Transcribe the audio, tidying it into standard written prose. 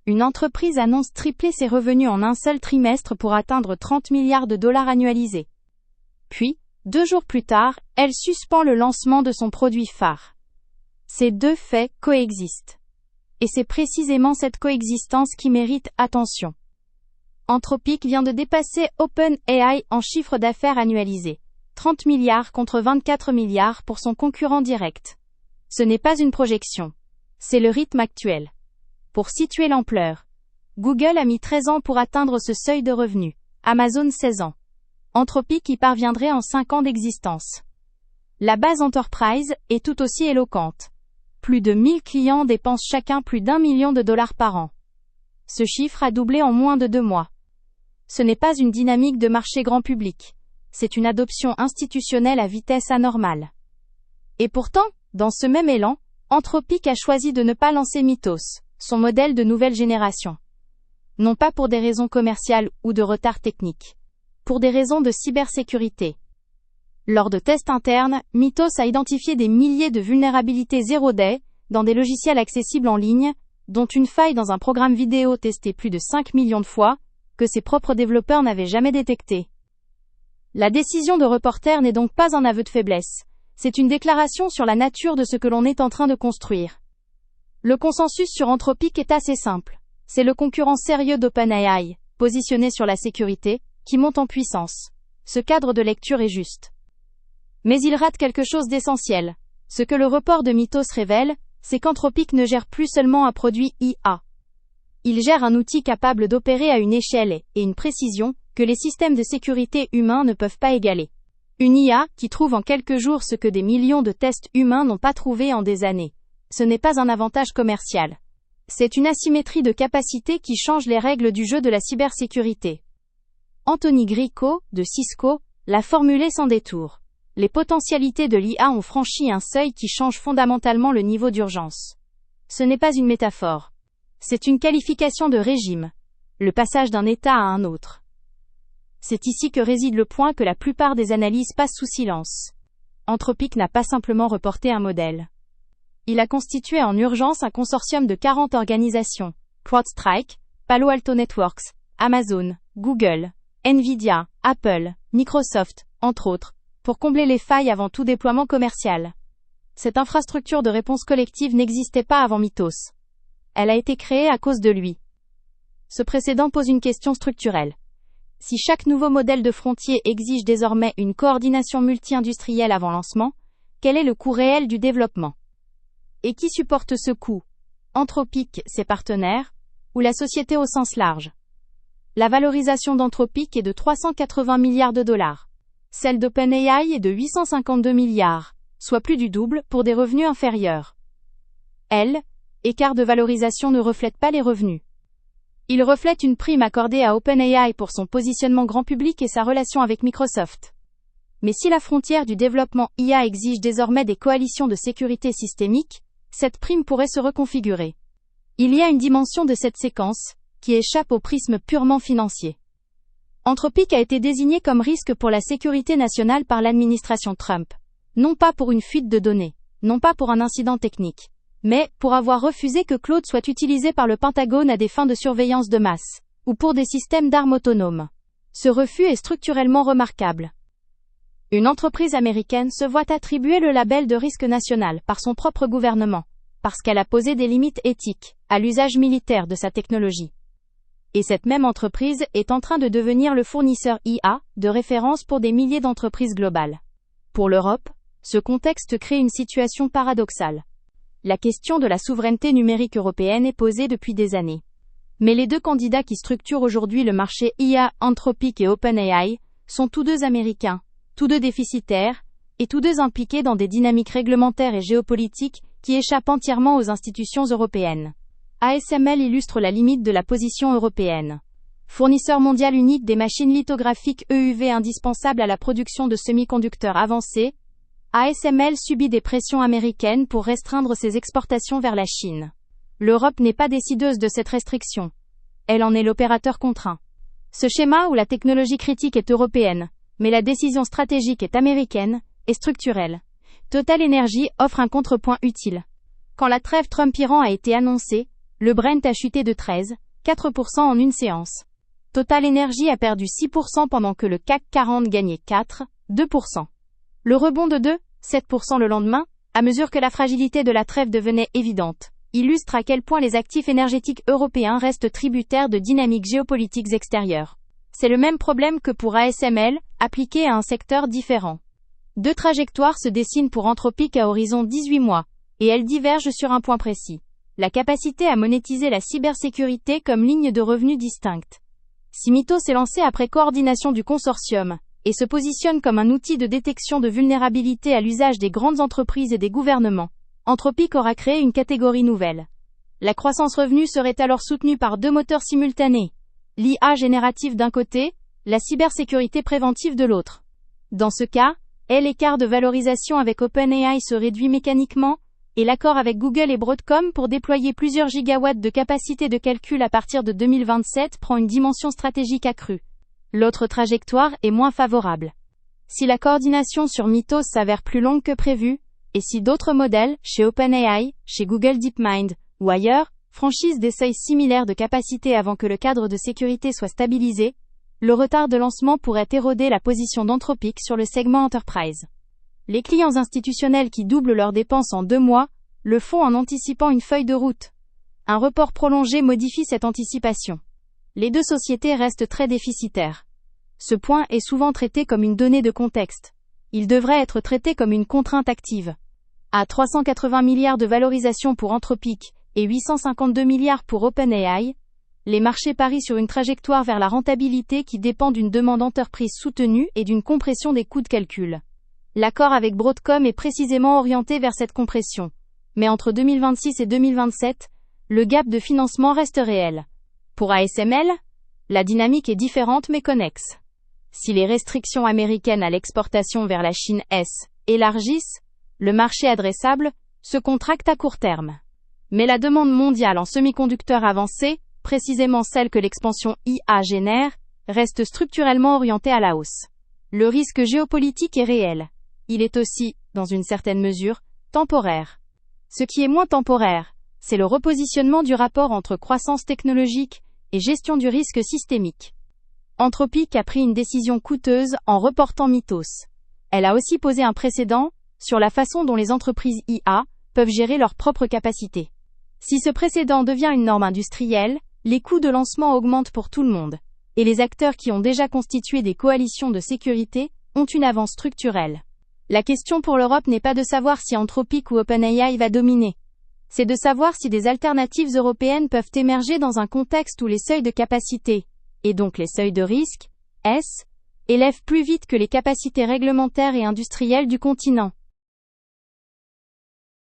Une entreprise annonce tripler ses revenus en un seul trimestre pour atteindre 30 milliards de dollars annualisés. Puis, 2 jours plus tard, elle suspend le lancement de son produit phare. Ces deux faits coexistent. Et c'est précisément cette coexistence qui mérite attention. Anthropic vient de dépasser OpenAI en chiffre d'affaires annualisé. 30 milliards contre 24 milliards pour son concurrent direct. Ce n'est pas une projection. C'est le rythme actuel. Pour situer l'ampleur, Google a mis 13 ans pour atteindre ce seuil de revenus. Amazon 16 ans. Anthropic y parviendrait en 5 ans d'existence. La base Enterprise est tout aussi éloquente. Plus de 1000 clients dépensent chacun plus d'1 million de dollars par an. Ce chiffre a doublé en moins de 2 mois. Ce n'est pas une dynamique de marché grand public. C'est une adoption institutionnelle à vitesse anormale. Et pourtant, dans ce même élan, Anthropic a choisi de ne pas lancer Mythos, son modèle de nouvelle génération. Non pas pour des raisons commerciales ou de retard technique. Pour des raisons de cybersécurité. Lors de tests internes, Mythos a identifié des milliers de vulnérabilités zero-day dans des logiciels accessibles en ligne, dont une faille dans un programme vidéo testé plus de 5 millions de fois, que ses propres développeurs n'avaient jamais détecté. La décision de Reporter n'est donc pas un aveu de faiblesse. C'est une déclaration sur la nature de ce que l'on est en train de construire. Le consensus sur Anthropic est assez simple. C'est le concurrent sérieux d'OpenAI, positionné sur la sécurité, qui monte en puissance. Ce cadre de lecture est juste. Mais il rate quelque chose d'essentiel. Ce que le report de Mythos révèle, c'est qu'Anthropic ne gère plus seulement un produit IA. Il gère un outil capable d'opérer à une échelle et une précision que les systèmes de sécurité humains ne peuvent pas égaler. Une IA qui trouve en quelques jours ce que des millions de tests humains n'ont pas trouvé en des années. Ce n'est pas un avantage commercial. C'est une asymétrie de capacité qui change les règles du jeu de la cybersécurité. Anthony Grieco, de Cisco, l'a formulé sans détour. Les potentialités de l'IA ont franchi un seuil qui change fondamentalement le niveau d'urgence. Ce n'est pas une métaphore. C'est une qualification de régime. Le passage d'un état à un autre. C'est ici que réside le point que la plupart des analyses passent sous silence. Anthropic n'a pas simplement reporté un modèle. Il a constitué en urgence un consortium de 40 organisations. CrowdStrike, Palo Alto Networks, Amazon, Google, Nvidia, Apple, Microsoft, entre autres, pour combler les failles avant tout déploiement commercial. Cette infrastructure de réponse collective n'existait pas avant Mythos. Elle a été créée à cause de lui. Ce précédent pose une question structurelle. Si chaque nouveau modèle de frontier exige désormais une coordination multi-industrielle avant lancement, quel est le coût réel du développement ? Et qui supporte ce coût ? Anthropic, ses partenaires, ou la société au sens large ? La valorisation d'Anthropic est de 380 milliards de dollars. Celle d'OpenAI est de 852 milliards, soit plus du double pour des revenus inférieurs. Écart de valorisation ne reflète pas les revenus. Il reflète une prime accordée à OpenAI pour son positionnement grand public et sa relation avec Microsoft. Mais si la frontière du développement IA exige désormais des coalitions de sécurité systémique, cette prime pourrait se reconfigurer. Il y a une dimension de cette séquence qui échappe au prisme purement financier. Anthropic a été désigné comme risque pour la sécurité nationale par l'administration Trump. Non pas pour une fuite de données, non pas pour un incident technique, mais pour avoir refusé que Claude soit utilisé par le Pentagone à des fins de surveillance de masse, ou pour des systèmes d'armes autonomes. Ce refus est structurellement remarquable. Une entreprise américaine se voit attribuer le label de risque national par son propre gouvernement, parce qu'elle a posé des limites éthiques à l'usage militaire de sa technologie. Et cette même entreprise est en train de devenir le fournisseur IA de référence pour des milliers d'entreprises globales. Pour l'Europe, ce contexte crée une situation paradoxale. La question de la souveraineté numérique européenne est posée depuis des années. Mais les deux candidats qui structurent aujourd'hui le marché IA, Anthropic et OpenAI, sont tous deux américains, tous deux déficitaires, et tous deux impliqués dans des dynamiques réglementaires et géopolitiques qui échappent entièrement aux institutions européennes. ASML illustre la limite de la position européenne. Fournisseur mondial unique des machines lithographiques EUV indispensables à la production de semi-conducteurs avancés, ASML subit des pressions américaines pour restreindre ses exportations vers la Chine. L'Europe n'est pas décideuse de cette restriction. Elle en est l'opérateur contraint. Ce schéma où la technologie critique est européenne, mais la décision stratégique est américaine, est structurel. Total Energy offre un contrepoint utile. Quand la trêve Trump-Iran a été annoncée, Le Brent a chuté de 13,4% en une séance. Total Energy a perdu 6% pendant que le CAC 40 gagnait 4,2%. Le rebond de 2,7% le lendemain, à mesure que la fragilité de la trêve devenait évidente, illustre à quel point les actifs énergétiques européens restent tributaires de dynamiques géopolitiques extérieures. C'est le même problème que pour ASML, appliqué à un secteur différent. Deux trajectoires se dessinent pour Anthropic à horizon 18 mois, et elles divergent sur un point précis. La capacité à monétiser la cybersécurité comme ligne de revenus distincte. Si Mythos s'est lancé après coordination du consortium, et se positionne comme un outil de détection de vulnérabilité à l'usage des grandes entreprises et des gouvernements, Anthropic aura créé une catégorie nouvelle. La croissance revenu serait alors soutenue par deux moteurs simultanés. L'IA générative d'un côté, la cybersécurité préventive de l'autre. Dans ce cas, l'écart de valorisation avec OpenAI se réduit mécaniquement, et l'accord avec Google et Broadcom pour déployer plusieurs gigawatts de capacité de calcul à partir de 2027 prend une dimension stratégique accrue. L'autre trajectoire est moins favorable. Si la coordination sur Mythos s'avère plus longue que prévu, et si d'autres modèles, chez OpenAI, chez Google DeepMind, ou ailleurs, franchissent des seuils similaires de capacité avant que le cadre de sécurité soit stabilisé, le retard de lancement pourrait éroder la position d'Anthropic sur le segment Enterprise. Les clients institutionnels qui doublent leurs dépenses en 2 mois, le font en anticipant une feuille de route. Un report prolongé modifie cette anticipation. Les deux sociétés restent très déficitaires. Ce point est souvent traité comme une donnée de contexte. Il devrait être traité comme une contrainte active. À 380 milliards de valorisation pour Anthropic et 852 milliards pour OpenAI, les marchés parient sur une trajectoire vers la rentabilité qui dépend d'une demande entreprise soutenue et d'une compression des coûts de calcul. L'accord avec Broadcom est précisément orienté vers cette compression. Mais entre 2026 et 2027, le gap de financement reste réel. Pour ASML, la dynamique est différente mais connexe. Si les restrictions américaines à l'exportation vers la Chine élargissent, le marché adressable se contracte à court terme. Mais la demande mondiale en semi-conducteurs avancés, précisément celle que l'expansion IA génère, reste structurellement orientée à la hausse. Le risque géopolitique est réel. Il est aussi, dans une certaine mesure, temporaire. Ce qui est moins temporaire, c'est le repositionnement du rapport entre croissance technologique et gestion du risque systémique. Anthropic a pris une décision coûteuse en reportant Mythos. Elle a aussi posé un précédent sur la façon dont les entreprises IA peuvent gérer leurs propres capacités. Si ce précédent devient une norme industrielle, les coûts de lancement augmentent pour tout le monde, et les acteurs qui ont déjà constitué des coalitions de sécurité ont une avance structurelle. La question pour l'Europe n'est pas de savoir si Anthropic ou OpenAI va dominer. C'est de savoir si des alternatives européennes peuvent émerger dans un contexte où les seuils de capacité, et donc les seuils de risque, élèvent plus vite que les capacités réglementaires et industrielles du continent.